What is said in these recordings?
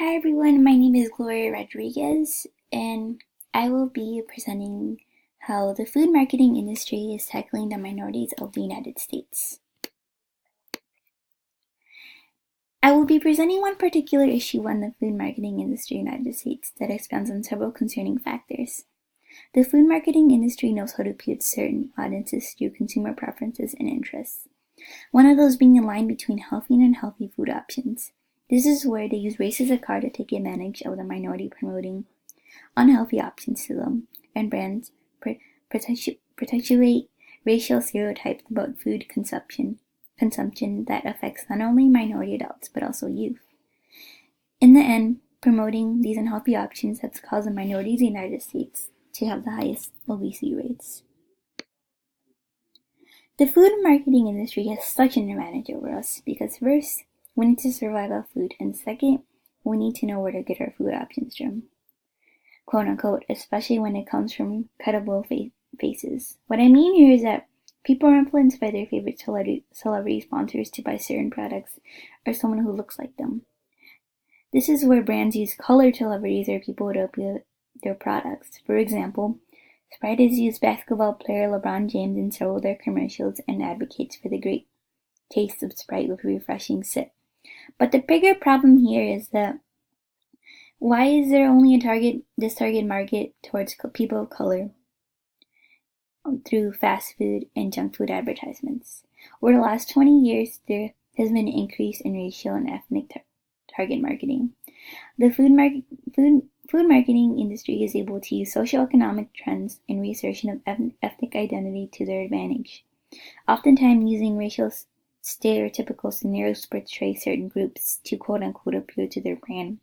Hi everyone, my name is Gloria Rodriguez, and I will be presenting how the food marketing industry is tackling the minorities of the United States. I will be presenting one particular issue on the food marketing industry in the United States that expands on several concerning factors. The food marketing industry knows how to appeal to certain audiences through consumer preferences and interests. One of those being the line between healthy and unhealthy food options. This is where they use race as a card to take advantage of the minority promoting unhealthy options to them, and brands perpetuate racial stereotypes about food consumption that affects not only minority adults but also youth. In the end, promoting these unhealthy options has caused the minorities in the United States to have the highest obesity rates. The food marketing industry has such an advantage over us because first, we need to survive off food, and second, we need to know where to get our food options from, quote unquote, especially when it comes from credible faces. What I mean here is that people are influenced by their favorite celebrity sponsors to buy certain products or someone who looks like them. This is where brands use colored celebrities or people to appeal their products. For example, Sprite has used basketball player LeBron James in several of their commercials and advocates for the great taste of Sprite with a refreshing sip. But the bigger problem here is that why is there only this target market towards people of color through fast food and junk food advertisements? Over the last 20 years, there has been an increase in racial and ethnic target marketing. The food marketing industry is able to use socioeconomic trends and reassertion of ethnic identity to their advantage, oftentimes using racial stereotypical scenarios to portray certain groups to quote-unquote appeal to their brand.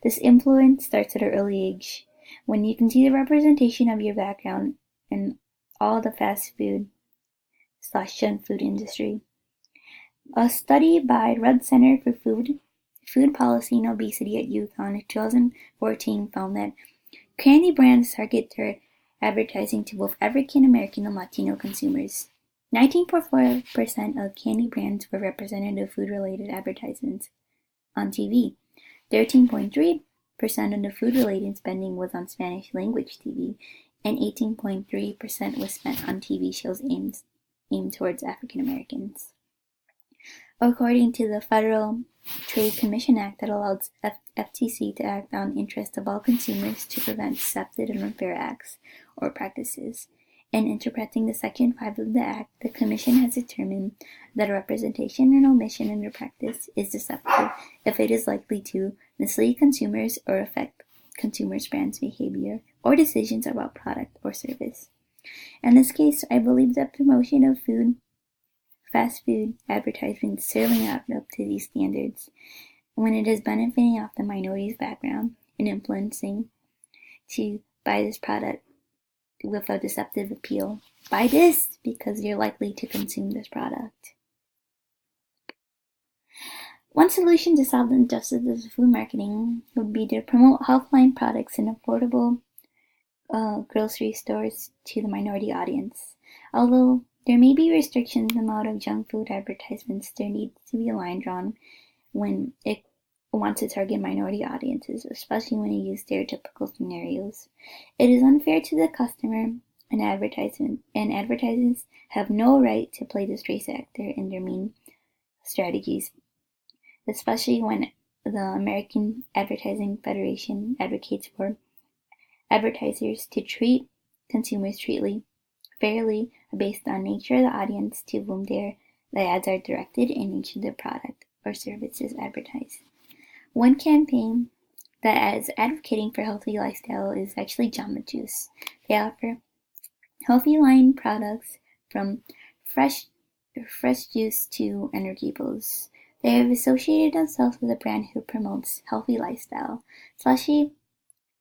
This influence starts at an early age, when you can see the representation of your background in all the fast food/junk food industry. A study by Red Center for Food Policy and Obesity at UConn in 2014 found that candy brands target their advertising to both African American and Latino consumers. 19.4% of candy brands were representative food-related advertisements on TV. 13.3% of the food-related spending was on Spanish-language TV, and 18.3% was spent on TV shows aimed towards African Americans. According to the Federal Trade Commission Act that allows FTC to act on interests of all consumers to prevent deceptive and unfair acts or practices. In interpreting the Section 5 of the Act, the Commission has determined that a representation and omission in their practice is deceptive if it is likely to mislead consumers or affect consumers' brands' behavior or decisions about product or service. In this case, I believe that promotion of fast food advertisements certainly not up to these standards when it is benefiting off the minority's background and influencing to buy this product with a deceptive appeal. Buy this because you're likely to consume this product. One solution to solve the injustice of food marketing would be to promote health-line products in affordable grocery stores to the minority audience. Although there may be restrictions on the amount of junk food advertisements, there needs to be a line drawn when it wants to target minority audiences, especially when you use stereotypical scenarios. It is unfair to the customer, and advertisers have no right to play this race actor in their main strategies, especially when the American Advertising Federation advocates for advertisers to treat consumers fairly based on nature of the audience to whom the ads are directed and nature of the product or services advertised. One campaign that is advocating for healthy lifestyle is actually Jamba Juice. They offer healthy line products from fresh juice to energy boosts. They have associated themselves with a brand who promotes healthy lifestyle, especially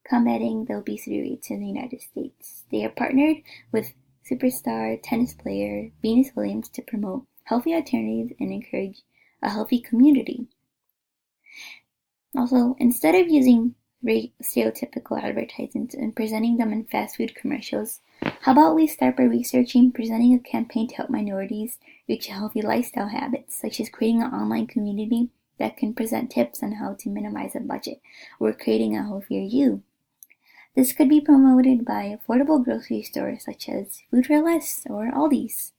combating the obesity rates in the United States. They are partnered with superstar tennis player Venus Williams to promote healthy alternatives and encourage a healthy community. Also, instead of using stereotypical advertisements and presenting them in fast food commercials, how about we start by researching presenting a campaign to help minorities reach healthy lifestyle habits, such as creating an online community that can present tips on how to minimize a budget or creating a healthier you. This could be promoted by affordable grocery stores such as Food for Less or Aldi's.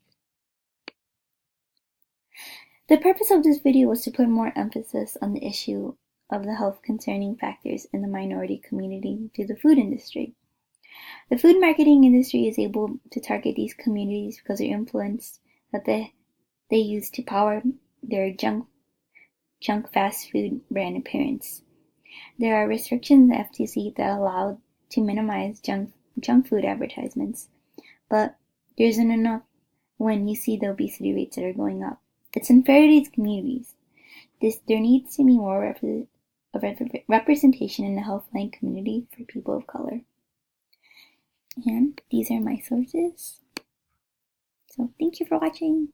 The purpose of this video was to put more emphasis on the issue of the health concerning factors in the minority community through the food industry. The food marketing industry is able to target these communities because of the influence that they use to power their junk fast food brand appearance. There are restrictions in the FTC that allow to minimize junk food advertisements, but there isn't enough when you see the obesity rates that are going up. It's unfair to these communities. There needs to be more representation in the healthline community for people of color. And these are my sources. So thank you for watching.